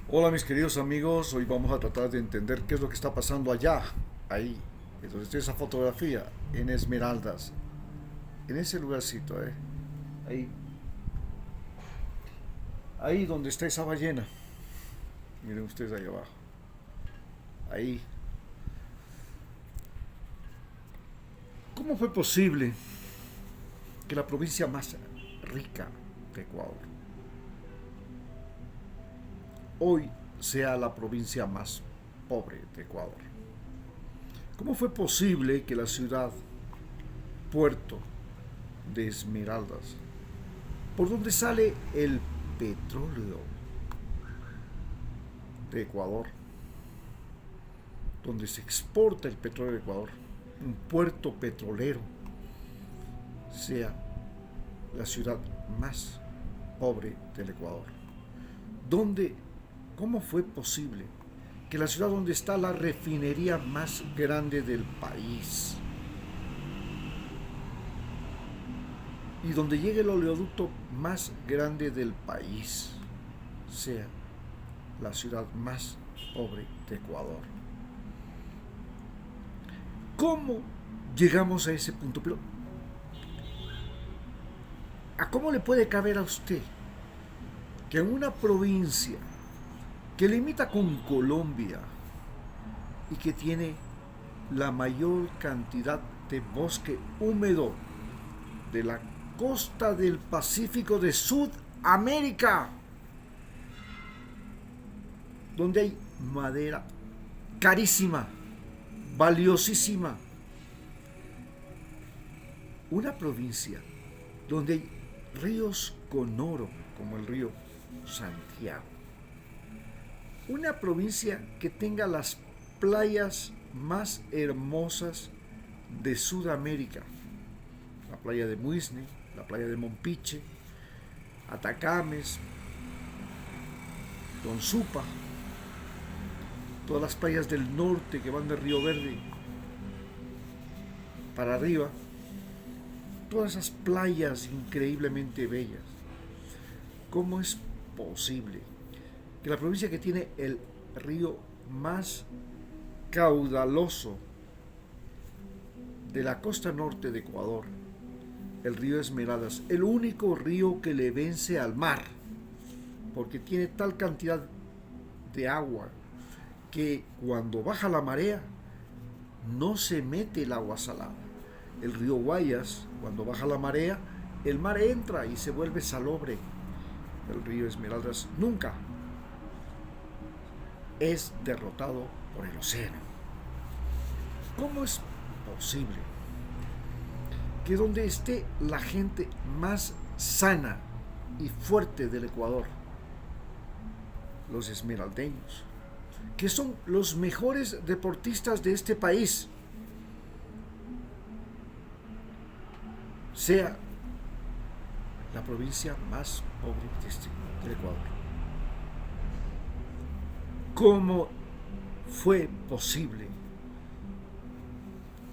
Hola mis queridos amigos, hoy vamos a tratar de entender qué es lo que está pasando allá, ahí, donde está esa fotografía, en Esmeraldas, en ese lugarcito, ahí, ahí donde está esa ballena, miren ustedes ahí abajo, ahí. ¿Cómo fue posible que la provincia más rica de Ecuador hoy sea la provincia más pobre de Ecuador? ¿Cómo fue posible que la ciudad, puerto de Esmeraldas, por donde sale el petróleo de Ecuador, donde se exporta el petróleo de Ecuador, un puerto petrolero, sea la ciudad más pobre del Ecuador? ¿Dónde, cómo fue posible que la ciudad donde está la refinería más grande del país y donde llega el oleoducto más grande del país sea la ciudad más pobre de Ecuador? ¿Cómo llegamos a ese punto? Pero ¿a cómo le puede caber a usted que en una provincia que limita con Colombia y que tiene la mayor cantidad de bosque húmedo de la costa del Pacífico de Sudamérica, donde hay madera carísima, valiosísima, una provincia donde hay ríos con oro como el río Santiago, una provincia que tenga las playas más hermosas de Sudamérica, la playa de Muisne, la playa de Mompiche, Atacames, Donsupa, todas las playas del norte que van de Río Verde para arriba, todas esas playas increíblemente bellas. ¿Cómo es posible que la provincia que tiene el río más caudaloso de la costa norte de Ecuador, el río Esmeraldas, el único río que le vence al mar, porque tiene tal cantidad de agua que cuando baja la marea no se mete el agua salada? El río Guayas, cuando baja la marea, el mar entra y se vuelve salobre. El río Esmeraldas nunca es derrotado por el océano. ¿Cómo es posible que donde esté la gente más sana y fuerte del Ecuador, los esmeraldeños, que son los mejores deportistas de este país, sea la provincia más pobre del Ecuador? ¿Cómo fue posible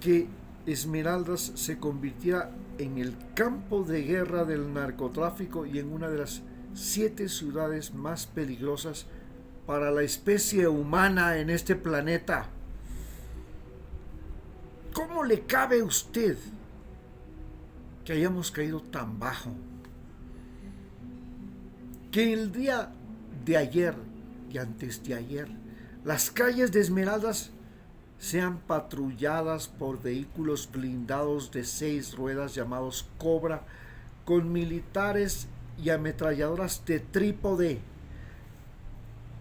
que Esmeraldas se convirtiera en el campo de guerra del narcotráfico y en una de las 7 ciudades más peligrosas para la especie humana en este planeta? ¿Cómo le cabe a usted que hayamos caído tan bajo? Que el día de ayer y antes de ayer las calles de Esmeraldas sean patrulladas por vehículos blindados de 6 ruedas llamados Cobra, con militares y ametralladoras de trípode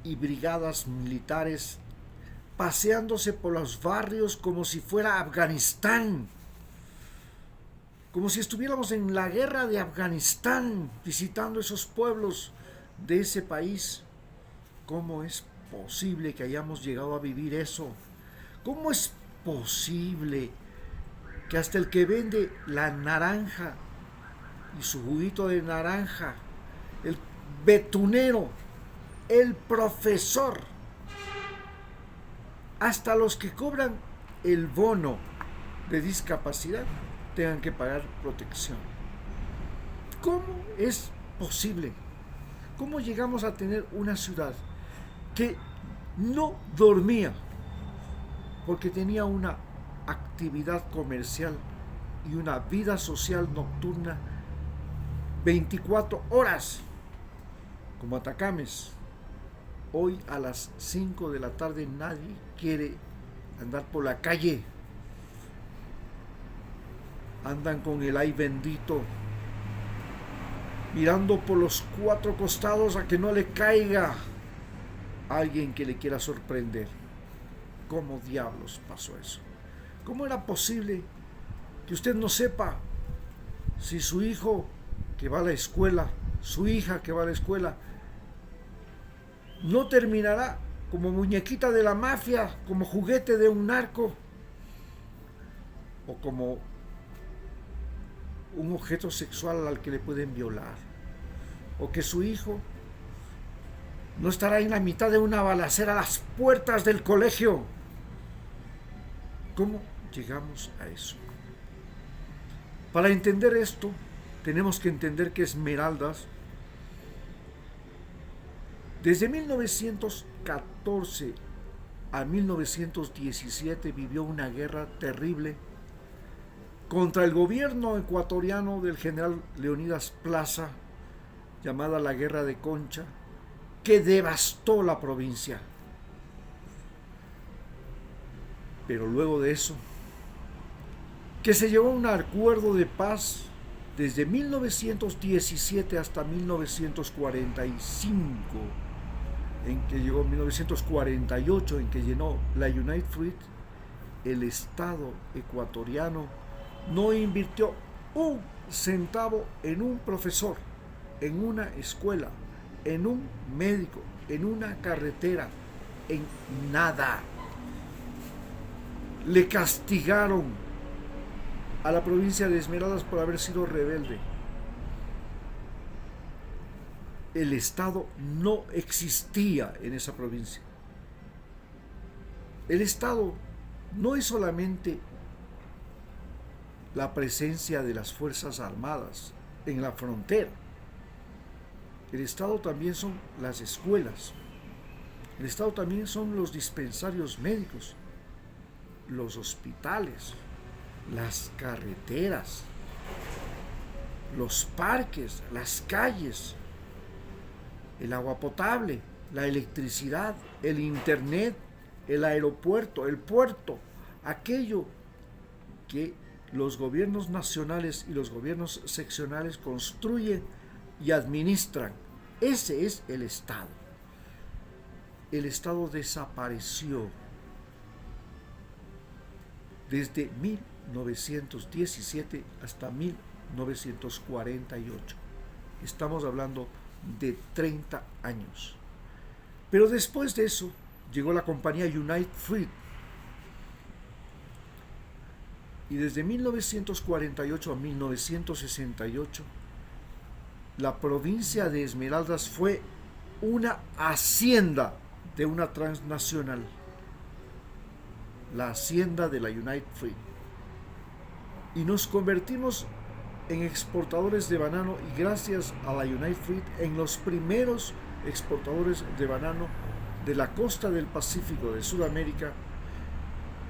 y brigadas militares paseándose por los barrios como si fuera Afganistán, como si estuviéramos en la guerra de Afganistán, visitando esos pueblos de ese país? ¿Cómo es posible que hayamos llegado a vivir eso? ¿Cómo es posible que hasta el que vende la naranja y su juguito de naranja, el betunero, el profesor, hasta los que cobran el bono de discapacidad tengan que pagar protección? ¿Cómo es posible? ¿Cómo llegamos a tener una ciudad que no dormía porque tenía una actividad comercial y una vida social nocturna 24 horas, como Atacames. Hoy a las 5 de la tarde nadie quiere andar por la calle. Andan con el ay bendito, mirando por los 4 costados a que no le caiga alguien que le quiera sorprender. ¿Cómo diablos pasó eso? ¿Cómo era posible que usted no sepa si su hijo que va a la escuela, su hija que va a la escuela, no terminará como muñequita de la mafia, como juguete de un narco, o como un objeto sexual al que le pueden violar, o que su hijo no estará en la mitad de una balacera a las puertas del colegio? ¿Cómo llegamos a eso? Para entender esto, tenemos que entender que Esmeraldas, desde 1914 a 1917, vivió una guerra terrible contra el gobierno ecuatoriano del general Leonidas Plaza, llamada la Guerra de Concha, que devastó la provincia. Pero luego de eso, que se llegó a un acuerdo de paz desde 1917 hasta 1945, en que llegó 1948, en que llenó la United Fruit, el Estado ecuatoriano no invirtió un centavo en un profesor, en una escuela, en un médico, en una carretera, en nada. Le castigaron a la provincia de Esmeraldas por haber sido rebelde. El Estado no existía en esa provincia. El Estado no es solamente la presencia de las Fuerzas Armadas en la frontera. El Estado también son las escuelas. El Estado también son los dispensarios médicos, los hospitales, las carreteras, los parques, las calles, el agua potable, la electricidad, el internet, el aeropuerto, el puerto, aquello que los gobiernos nacionales y los gobiernos seccionales construyen y administran. Ese es el Estado. El Estado desapareció desde 1917 hasta 1948. Estamos hablando de 30 años. Pero después de eso llegó la compañía United Fruit, y desde 1948 a 1968 la provincia de Esmeraldas fue una hacienda de una transnacional, la hacienda de la United Fruit, y nos convertimos en exportadores de banano, y gracias a la United Fruit en los primeros exportadores de banano de la costa del Pacífico de Sudamérica,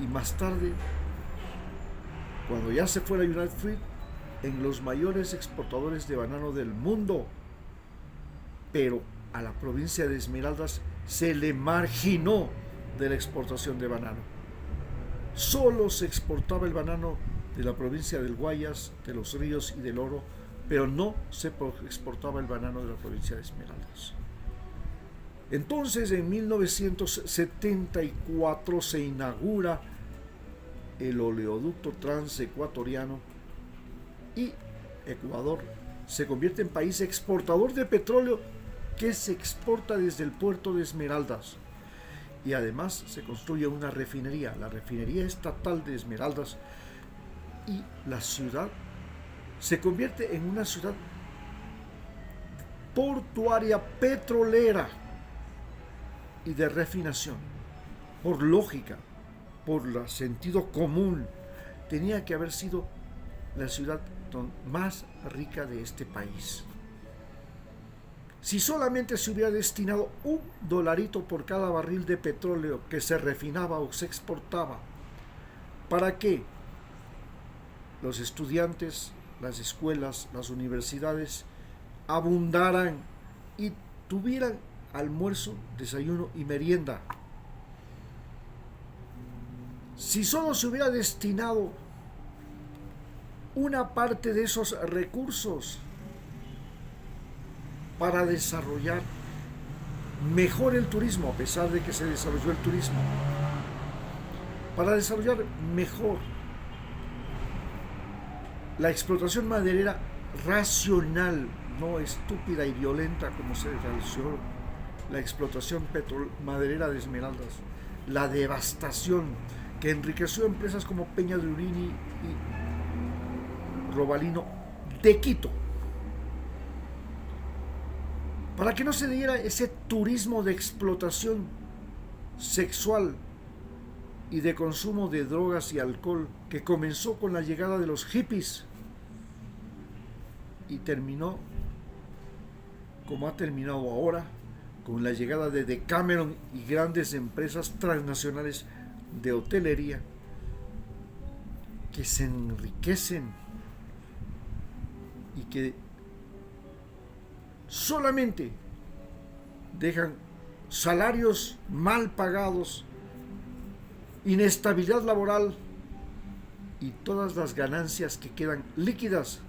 y más tarde, cuando ya se fue la United Fruit, en los mayores exportadores de banano del mundo. Pero a la provincia de Esmeraldas se le marginó de la exportación de banano. Solo se exportaba el banano de la provincia del Guayas, de Los Ríos y del Oro, pero no se exportaba el banano de la provincia de Esmeraldas. Entonces, en 1974 se inaugura el oleoducto transecuatoriano y Ecuador se convierte en país exportador de petróleo que se exporta desde el puerto de Esmeraldas. Y además se construye una refinería, la refinería estatal de Esmeraldas, y la ciudad se convierte en una ciudad portuaria petrolera y de refinación. Por lógica, por sentido común, tenía que haber sido la ciudad más rica de este país. Si solamente se hubiera destinado $1 por cada barril de petróleo que se refinaba o se exportaba, para que los estudiantes, las escuelas, las universidades abundaran y tuvieran almuerzo, desayuno y merienda. Si solo se hubiera destinado una parte de esos recursos para desarrollar mejor el turismo, a pesar de que se desarrolló el turismo, para desarrollar mejor la explotación maderera racional, no estúpida y violenta como se realizó la explotación maderera de Esmeraldas, la devastación que enriqueció empresas como Peña de Urini y Robalino de Quito, para que no se diera ese turismo de explotación sexual y de consumo de drogas y alcohol que comenzó con la llegada de los hippies y terminó como ha terminado ahora, con la llegada de Decameron y grandes empresas transnacionales de hotelería que se enriquecen y que solamente dejan salarios mal pagados, inestabilidad laboral, y todas las ganancias que quedan líquidas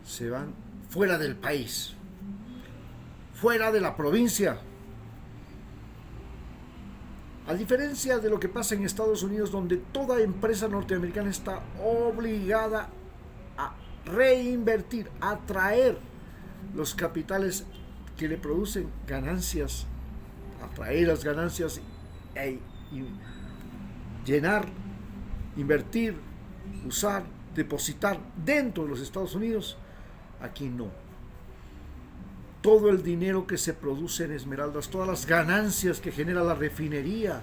se van fuera del país, fuera de la provincia. A diferencia de lo que pasa en Estados Unidos, donde toda empresa norteamericana está obligada a reinvertir, a traer los capitales que le producen ganancias, a traer las ganancias y llenar, invertir, usar, depositar dentro de los Estados Unidos. Aquí no. Todo el dinero que se produce en Esmeraldas, todas las ganancias que genera la refinería,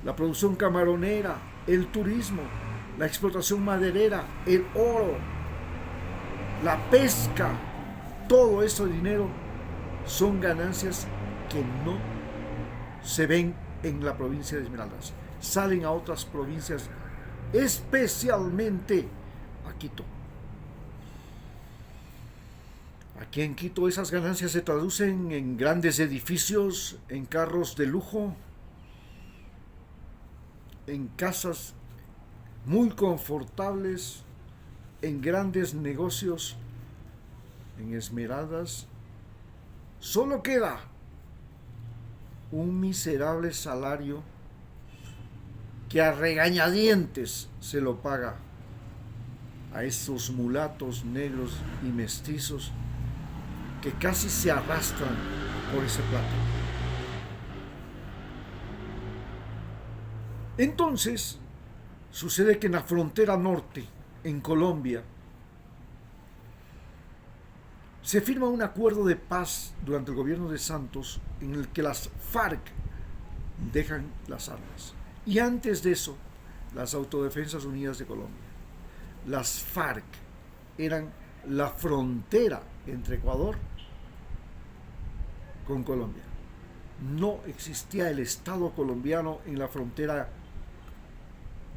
la producción camaronera, el turismo, la explotación maderera, el oro, la pesca, todo ese dinero son ganancias que no se ven en la provincia de Esmeraldas. Salen a otras provincias, especialmente a Quito. Aquí en Quito esas ganancias se traducen en grandes edificios, en carros de lujo, en casas muy confortables, en grandes negocios. En Esmeraldas solo queda un miserable salario que a regañadientes se lo paga a esos mulatos negros y mestizos que casi se arrastran por ese plato. Entonces, sucede que en la frontera norte, en Colombia, se firma un acuerdo de paz durante el gobierno de Santos en el que las FARC dejan las armas. Y antes de eso, las Autodefensas Unidas de Colombia. Las FARC eran la frontera entre Ecuador con Colombia. No existía el Estado colombiano en la frontera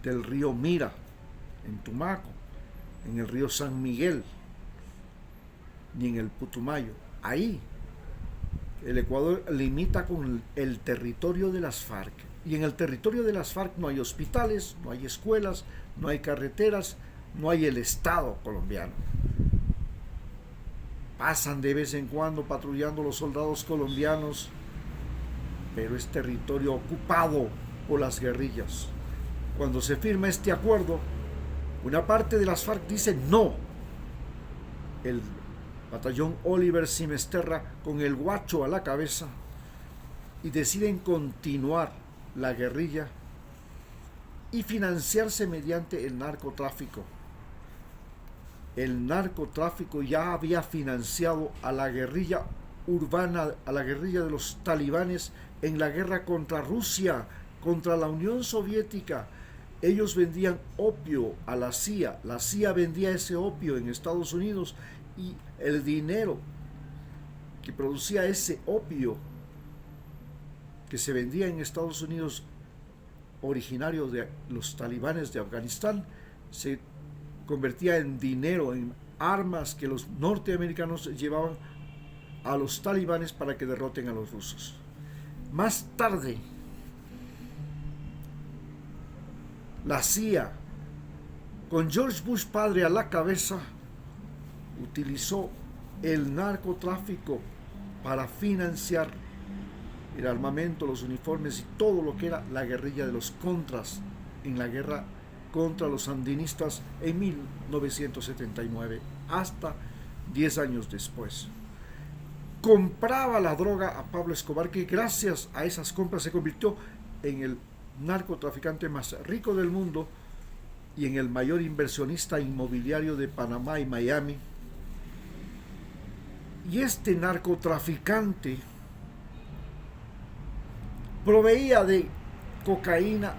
del río Mira, en Tumaco, en el río San Miguel, ni en el Putumayo. Ahí el Ecuador limita con el territorio de las FARC. Y en el territorio de las FARC no hay hospitales, no hay escuelas, no hay carreteras, no hay el Estado colombiano. Pasan de vez en cuando patrullando los soldados colombianos, pero es territorio ocupado por las guerrillas. Cuando se firma este acuerdo, una parte de las FARC dice no. El batallón Oliver Simesterra, con el Guacho a la cabeza, y deciden continuar la guerrilla y financiarse mediante el narcotráfico. El narcotráfico ya había financiado a la guerrilla urbana, a la guerrilla de los talibanes en la guerra contra Rusia, contra la Unión Soviética. Ellos vendían opio a la CIA vendía ese opio en Estados Unidos, y el dinero que producía ese opio que se vendía en Estados Unidos, originario de los talibanes de Afganistán, se convertía en dinero, en armas que los norteamericanos llevaban a los talibanes para que derroten a los rusos. Más tarde, la CIA, con George Bush padre a la cabeza, utilizó el narcotráfico para financiar el armamento, los uniformes y todo lo que era la guerrilla de los contras en la guerra contra los sandinistas en 1979, hasta 10 años después. Compraba la droga a Pablo Escobar, que gracias a esas compras se convirtió en el narcotraficante más rico del mundo y en el mayor inversionista inmobiliario de Panamá y Miami. Y este narcotraficante proveía de cocaína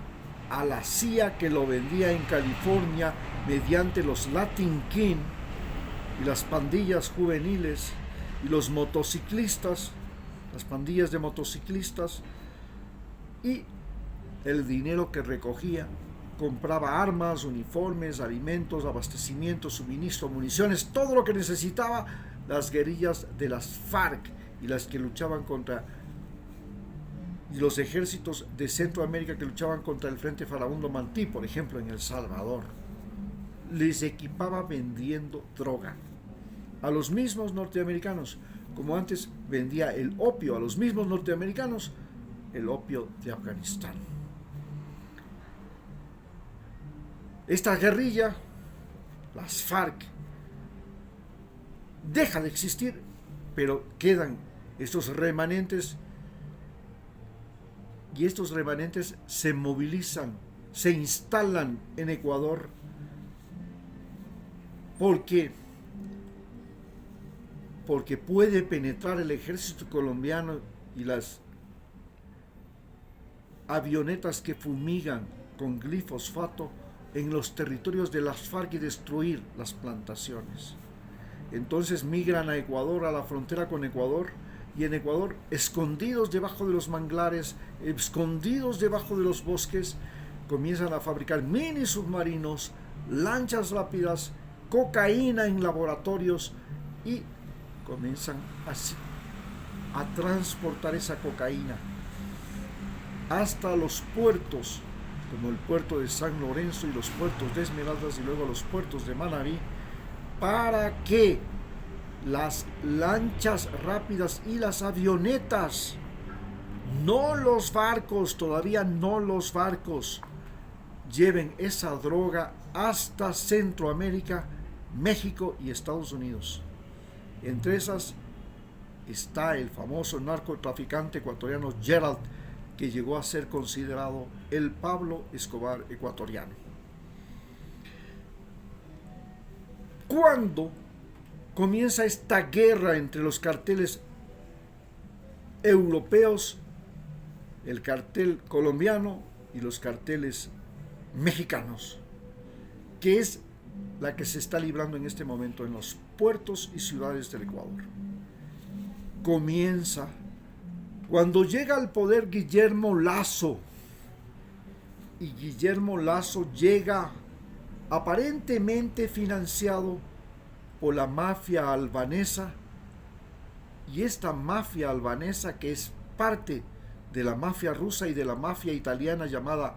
a la CIA, que lo vendía en California mediante los Latin King y las pandillas juveniles y los motociclistas, las pandillas de motociclistas, y el dinero que recogía compraba armas, uniformes, alimentos, abastecimiento, suministro, municiones, todo lo que necesitaba las guerrillas de las FARC y las que luchaban contra y los ejércitos de Centroamérica que luchaban contra el Frente Farabundo Mantí, por ejemplo, en El Salvador. Les equipaba vendiendo droga a los mismos norteamericanos, como antes vendía el opio a los mismos norteamericanos, el opio de Afganistán. Esta guerrilla, las FARC, deja de existir, pero quedan estos remanentes, y estos remanentes se movilizan, se instalan en Ecuador, porque puede penetrar el ejército colombiano y las avionetas que fumigan con glifosfato en los territorios de las FARC y destruir las plantaciones. Entonces migran a Ecuador, a la frontera con Ecuador, y en Ecuador, escondidos debajo de los manglares, escondidos debajo de los bosques, comienzan a fabricar mini submarinos, lanchas rápidas, cocaína en laboratorios, y comienzan así a transportar esa cocaína hasta los puertos, como el puerto de San Lorenzo y los puertos de Esmeraldas y luego los puertos de Manabí, para que las lanchas rápidas y las avionetas, no los barcos, todavía no los barcos, lleven esa droga hasta Centroamérica, México y Estados Unidos. Entre esas está el famoso narcotraficante ecuatoriano Gerald, que llegó a ser considerado el Pablo Escobar ecuatoriano. Cuando comienza esta guerra entre los carteles europeos, el cartel colombiano y los carteles mexicanos, que es la que se está librando en este momento en los puertos y ciudades del Ecuador. Comienza cuando llega al poder Guillermo Lasso, y Guillermo Lasso llega aparentemente financiado por la mafia albanesa, y esta mafia albanesa, que es parte de la mafia rusa y de la mafia italiana llamada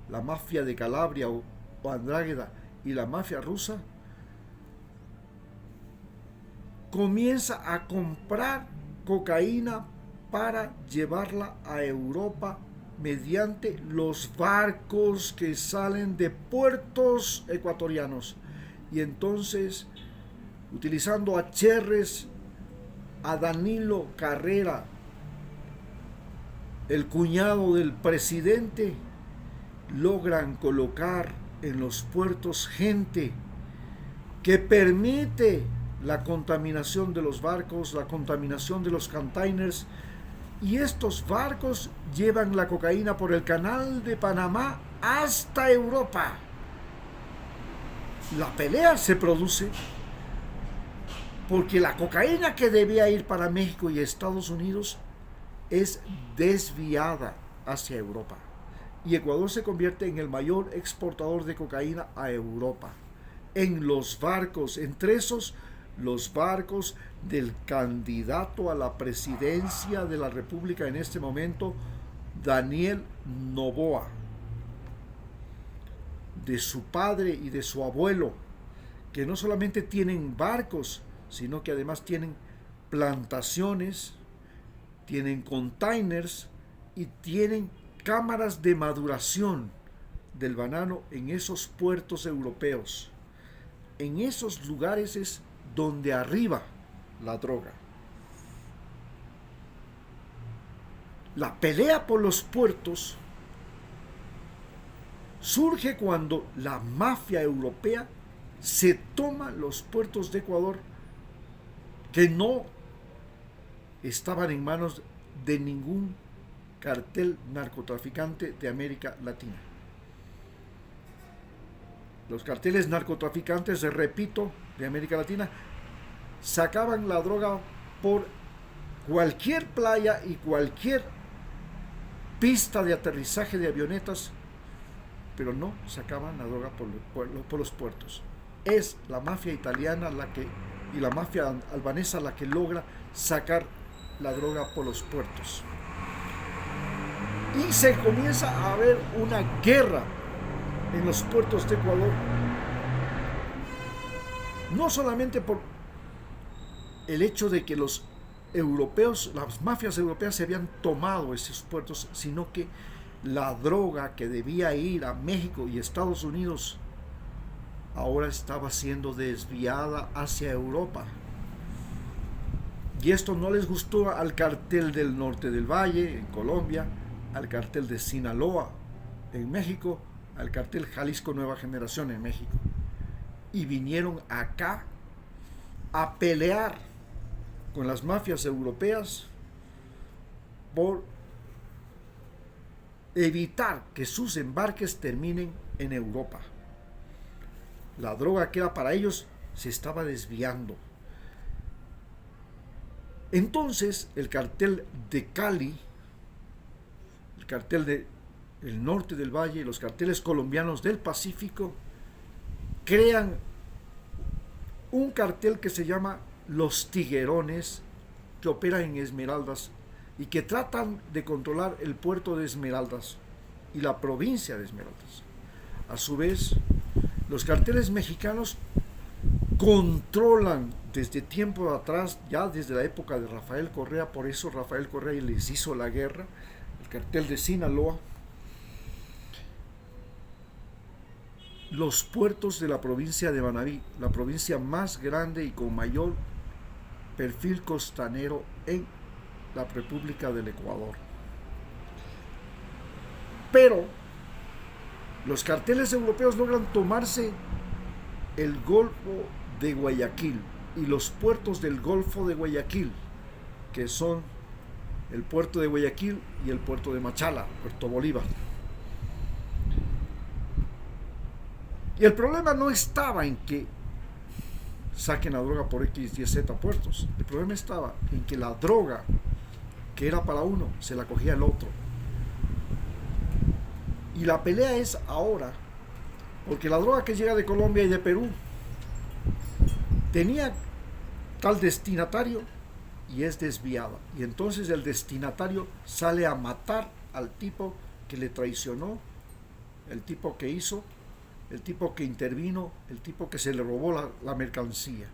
la mafia de Calabria o Andrágueda y la mafia rusa, comienza a comprar cocaína para llevarla a Europa mediante los barcos que salen de puertos ecuatorianos. Y entonces, utilizando a Cherres, a Danilo Carrera, el cuñado del presidente, logran colocar en los puertos gente que permite la contaminación de los barcos, la contaminación de los containers, y estos barcos llevan la cocaína por el canal de Panamá hasta Europa. La pelea se produce porque la cocaína que debía ir para México y Estados Unidos es desviada hacia Europa. Y Ecuador se convierte en el mayor exportador de cocaína a Europa. En los barcos, entre esos, los barcos del candidato a la presidencia de la República en este momento, Daniel Noboa, de su padre y de su abuelo, que no solamente tienen barcos, sino que además tienen plantaciones, tienen containers y tienen cámaras de maduración del banano en esos puertos europeos. En esos lugares es donde arriba la droga. La pelea por los puertos surge cuando la mafia europea se toma los puertos de Ecuador que no estaban en manos de ningún cartel narcotraficante de América Latina. Los carteles narcotraficantes, repito, de América Latina, sacaban la droga por cualquier playa y cualquier pista de aterrizaje de avionetas, pero no sacaban la droga por los puertos. Es la mafia italiana y la mafia albanesa la que logra sacar la droga por los puertos. Y se comienza a haber una guerra en los puertos de Ecuador, no solamente por el hecho de que los europeos, las mafias europeas se habían tomado esos puertos, sino que la droga que debía ir a México y Estados Unidos ahora estaba siendo desviada hacia Europa. Y esto no les gustó al cartel del norte del Valle en Colombia, al cartel de Sinaloa en México, al cartel Jalisco Nueva Generación en México. Y vinieron acá a pelear con las mafias europeas por evitar que sus embarques terminen en Europa. La droga que era para ellos se estaba desviando. Entonces el cartel de Cali, el cartel del norte del Valle y los carteles colombianos del Pacífico crean un cartel que se llama Los Tiguerones, que opera en Esmeraldas y que tratan de controlar el puerto de Esmeraldas y la provincia de Esmeraldas. A su vez, los carteles mexicanos controlan desde tiempo atrás, ya desde la época de Rafael Correa, por eso Rafael Correa les hizo la guerra, el cartel de Sinaloa, los puertos de la provincia de Manabí, la provincia más grande y con mayor perfil costanero en la República del Ecuador. Pero los carteles europeos logran tomarse el Golfo de Guayaquil y los puertos del Golfo de Guayaquil, que son el puerto de Guayaquil y el puerto de Machala, Puerto Bolívar. Y el problema no estaba en que saquen la droga por X, Y, Z puertos. El problema estaba en que la droga que era para uno se la cogía el otro. Y la pelea es ahora, porque la droga que llega de Colombia y de Perú tenía tal destinatario y es desviada. Y entonces el destinatario sale a matar al tipo que le traicionó, el tipo que hizo, el tipo que intervino, el tipo que se le robó la mercancía.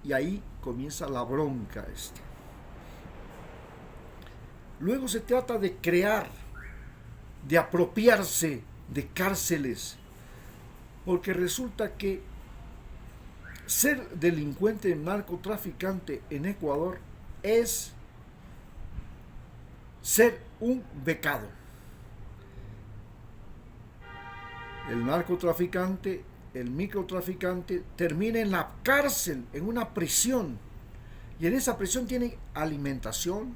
Y ahí comienza la bronca esta. Luego se trata de crear, de apropiarse de cárceles, porque resulta que ser delincuente narcotraficante en Ecuador es ser un becado. El narcotraficante, el microtraficante termina en la cárcel, en una prisión, y en esa prisión tiene alimentación,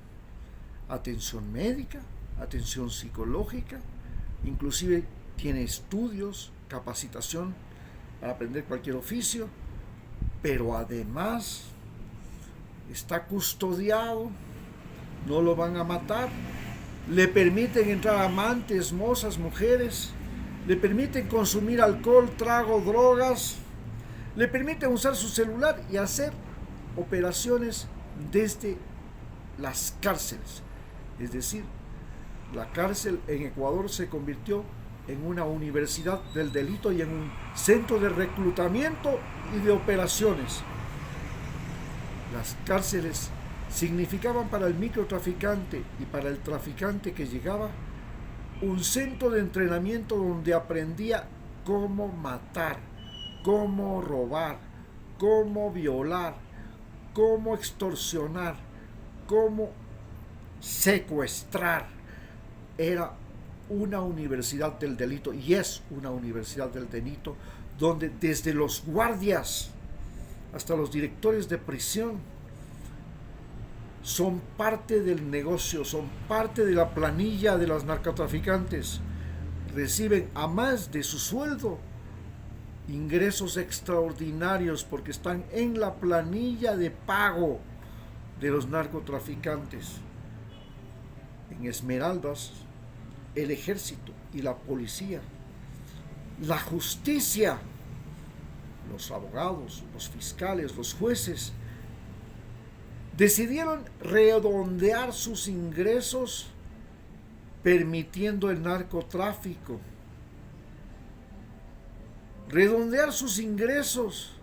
atención médica, atención psicológica, inclusive tiene estudios, capacitación para aprender cualquier oficio, pero además está custodiado, no lo van a matar, le permiten entrar amantes, mozas, mujeres, le permiten consumir alcohol, trago, drogas, le permiten usar su celular y hacer operaciones desde las cárceles. Es decir, la cárcel en Ecuador se convirtió en una universidad del delito y en un centro de reclutamiento y de operaciones. Las cárceles significaban para el microtraficante y para el traficante que llegaba un centro de entrenamiento donde aprendía cómo matar, cómo robar, cómo violar, cómo extorsionar, cómo secuestrar. Era una universidad del delito y es una universidad del delito donde desde los guardias hasta los directores de prisión son parte del negocio, son parte de la planilla de los narcotraficantes. Reciben, a más de su sueldo, ingresos extraordinarios porque están en la planilla de pago de los narcotraficantes. En Esmeraldas, el ejército y la policía, la justicia, los abogados, los fiscales, los jueces, decidieron redondear sus ingresos permitiendo el narcotráfico. Redondear sus ingresos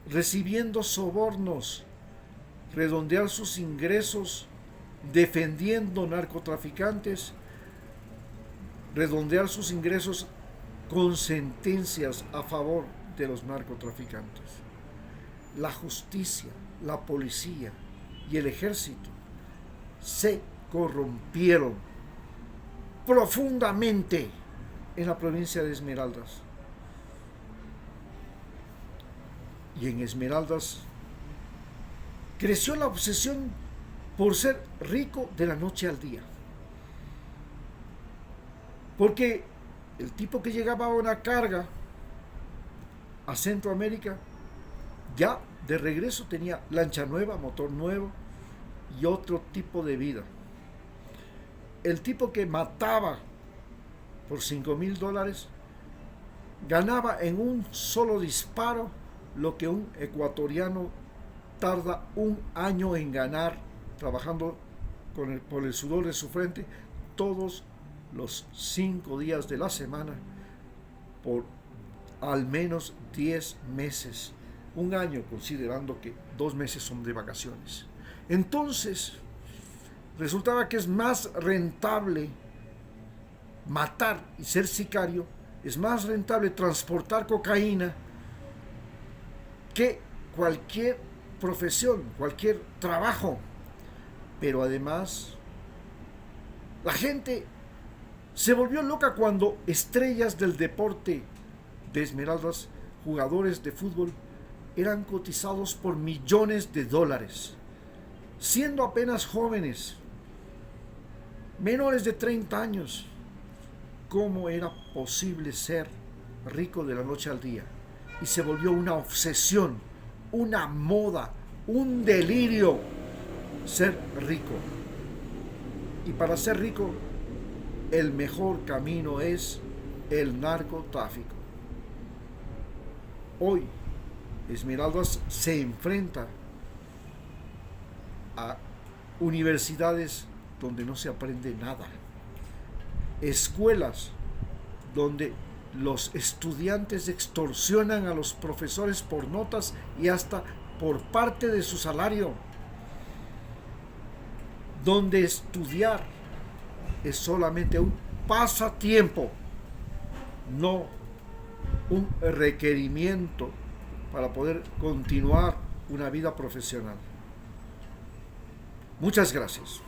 recibiendo sobornos. Redondear sus ingresos defendiendo narcotraficantes. Redondear sus ingresos con sentencias a favor de los narcotraficantes. La justicia, la policía y el ejército se corrompieron profundamente en la provincia de Esmeraldas. Y en Esmeraldas creció la obsesión por ser rico de la noche al día. Porque el tipo que llegaba a una carga a Centroamérica, ya de regreso tenía lancha nueva, motor nuevo y otro tipo de vida. El tipo que mataba por $5,000 ganaba en un solo disparo lo que un ecuatoriano tarda 1 año en ganar trabajando por el sudor de su frente todos los 5 días de la semana por al menos 10 meses. 1 año considerando que 2 meses son de vacaciones. Entonces, resultaba que es más rentable matar y ser sicario, es más rentable transportar cocaína que cualquier profesión, cualquier trabajo. Pero además, la gente se volvió loca cuando estrellas del deporte de Esmeraldas, jugadores de fútbol, eran cotizados por millones de dólares, siendo apenas jóvenes, menores de 30 años. ¿Cómo era posible ser rico de la noche al día? Y se volvió una obsesión, una moda, un delirio ser rico. Y para ser rico, el mejor camino es el narcotráfico. Hoy, Esmeraldas se enfrenta a universidades donde no se aprende nada, escuelas donde los estudiantes extorsionan a los profesores por notas y hasta por parte de su salario, donde estudiar es solamente un pasatiempo, no un requerimiento para poder continuar una vida profesional. Muchas gracias.